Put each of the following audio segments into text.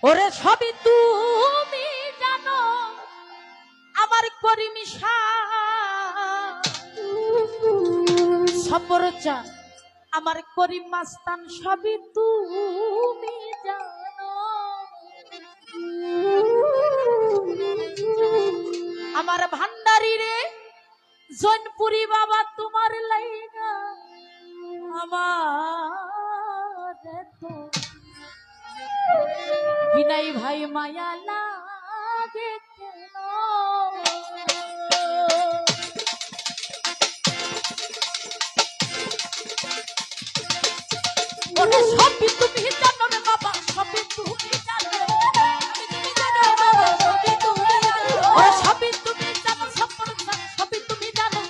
ওরে সবই তুমি জানো আমার করিমিশা সবর চান আমার করিম মাস্তান সবই তুমি জানো আমার ভান্ডারি রে জৈনপুরি বাবা তোমার লাইগা আমার তো বিনাই ভাই মায়া লাগে কেন ওরে সবই তুমি জানো রে বাবা সবই তুমি জানো ওরে সবই তুমি জানো সবই তুমি জানো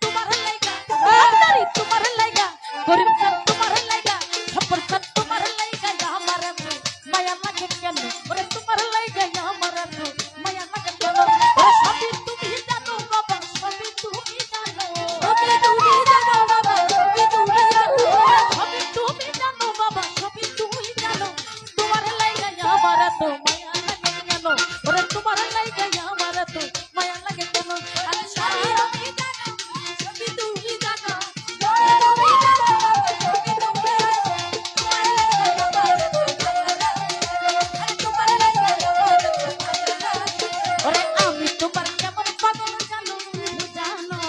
তোমার লাইগা ভান্ডারি তোমার লাইগা গরিব চান তোমার লাইগা সবর চান তোমার লাইগা আমার মায়া লাগে কেন ওরে তোমার লাইগা আমার মায়া লাগে কেন ওরে সবই তুমি জানো বাবা সবই তুমি জানো সবই তুমি জানো বাবা সবই তুমি জানো সবই তুমি জানো বাবা সবই তুমি জানো তোমার লাইগা আমার মায়া লাগে কেন ওরে তোমার লাইগা আমার মায়া লাগে কেন আরে সবই তুমি জানো সবই তুমি জানো সবই তুমি ওরে আমি তোমার কেমন পাগল জানো জানো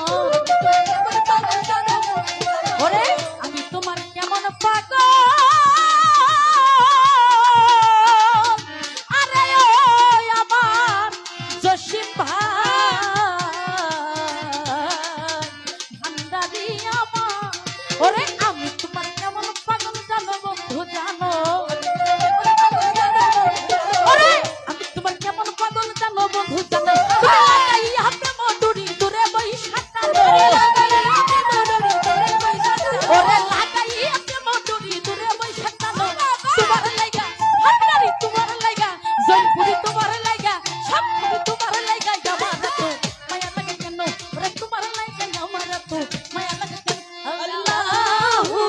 ওরে আমি তোমার কেমন পাগল আরে ওই আমার জসিম ভাই ভান্ডারি আমার ওরে আমি তোমার কেমন পাগল জানো বন্ধু জানো ওরে আমি তোমার কেমন পাগল জানো বন্ধু জানো লাগাইয়া প্রেম ডুরি দূরে বৈশা টানো ওরে লাগাইয়া প্রেম ডুরি দূরে বৈশা টানো তোমার লাইগা ভান্ডারি তোমার লাইগা জয়পুরি তোমার লাইগা সবপুরি তোমার লাইগা আমার তো মায়া লাগে কেন ওরে তোমার লাইগা আমার তো মায়া লাগে কেন আল্লাহু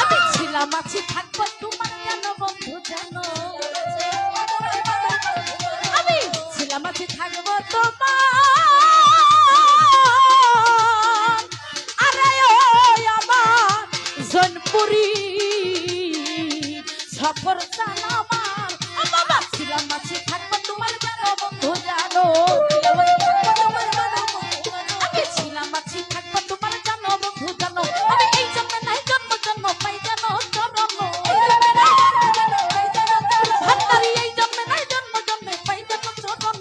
আমি ছিলাম আছি থাকবো তোমার কেন বন্ধু জানো আমি ছিলাম আছি থাকবো তোমার আরে ওই আমার জনপুরি সফর চান আমার বাবা ছিলাম আছি থাকবো তোমার কেন বন্ধু জানো আমি ছিলাম আছি থাকবো তোমার জানো বন্ধু জানো আমি এই জন্ম নাই জন্ম জন্ম পাই জানো চরণ ভান্ডারি এই জন্ম নাই জন্ম জন্ম পাই জানো চরণ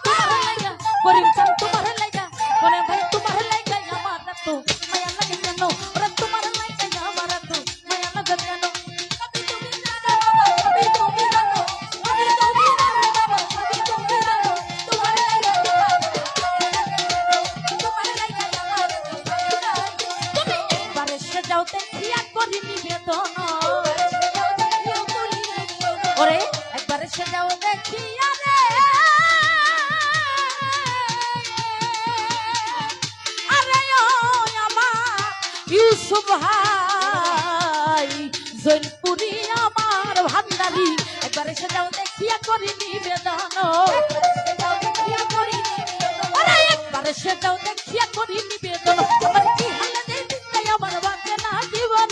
তোমার লাইগা গরিব চান তোমার লাইগা বলে ভাই তোমার লাইগা আমার তো মায়া লাগে কেন ওরে তোমার লাইগা আমার তো মায়া লাগে কেন সবই তুমি জানো সবই তুমি জানো সবই তুমি জানো বাবা সবই তুমি জানো তোমার লাইগা তোমার লাইগা আমার তুমি একবার এসে যাও দেখিয়া করি নিবেদন ওরে একবার এসে যাও দেখিয়া রে আরে ওই আমার ইউসুফ ভাই জৈনপুরি আমার ভান্ডারি একবার এসে যাও দেখিয়া করি নিবেদন আরে একবার এসে যাও দেখিয়া করি নিবেদন আমার কি হালে যে দিনটাই আমার বাঁচে না জীবন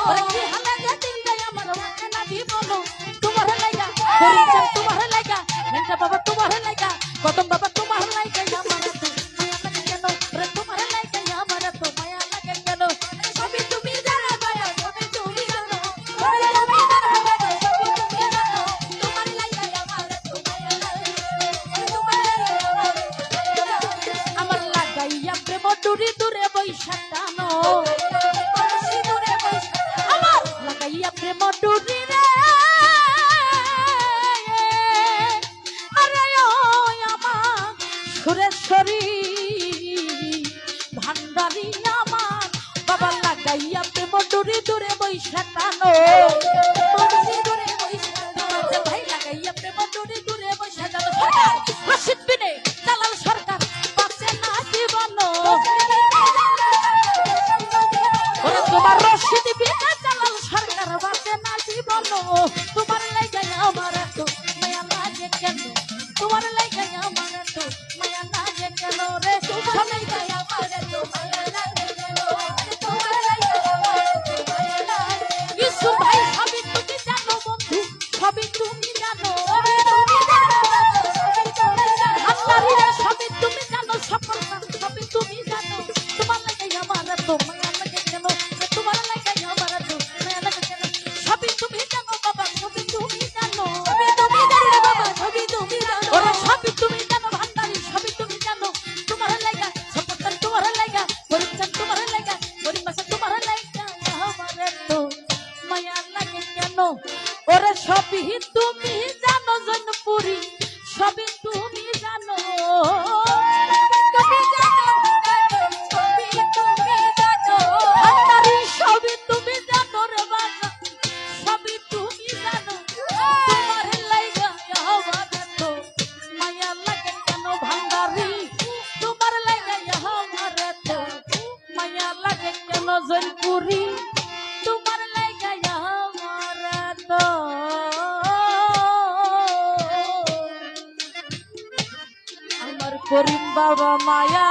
ওরে কি হালে যে দিনটাই আমার বাঁচে না জীবন তোমার লাইগা গরিব চান তোমার লাইগা মেন্টা বাবা তোমার লাইগা গৌতম বাবা তোমার লাইগা আমার তো মায়া লাগে কেন ওরে তোমার লাইগা আমার তো মায়া লাগে কেন সবই তুমি জানো দয়া সবই তুমি জানো সবই তুমি জানো বাবা সবই তুমি জানো তোমার লাইগা আমার তো মায়া লাগে তোমার আমার লাগাইয়া প্রেম ডুরি দূরে বৈশা টানো আমার লাগাইয়া প্রেম ডুরি রে জানো সবই তুমি জানো বাবা, সবই তুমি জানো। ভান্ডারিরা সবই তুমি জানো সকল সবই তুমি জানো তোমার লাগে আমার তো মায়া লাগে কেন তোমার লাগে আমার তো মায়া লাগে কেন সবই তুমি জানো বাবা সবই তুমি জানো সবই তুমি জানো রে বাবা, সবই তুমি জানো। ওরে সবই তুমি জানো ভান্ডারি সবই তুমি জানো তোমার লাগা সপতান তোমার লাগা গরিব চান তোমার লাগা গরিব বাসা তোমার লাগা আমার তো মায়া লাগে কেন ওরে সবই তুমি জানো জনপুরি সবই তুমি জানো তুমি জানো জানো, সবই তুমি জানো। ভান্ডারি সবই তুমি জানো রে বাবা সবই তুমি জানো তোমার লাগা আমার তো মায়া লাগে কেন ভান্ডারি তোমার লাগা আমার তো মায়া লাগে কেন জনপুরি তোমার লাগা আমার তো আমার করিম বাবা মায়া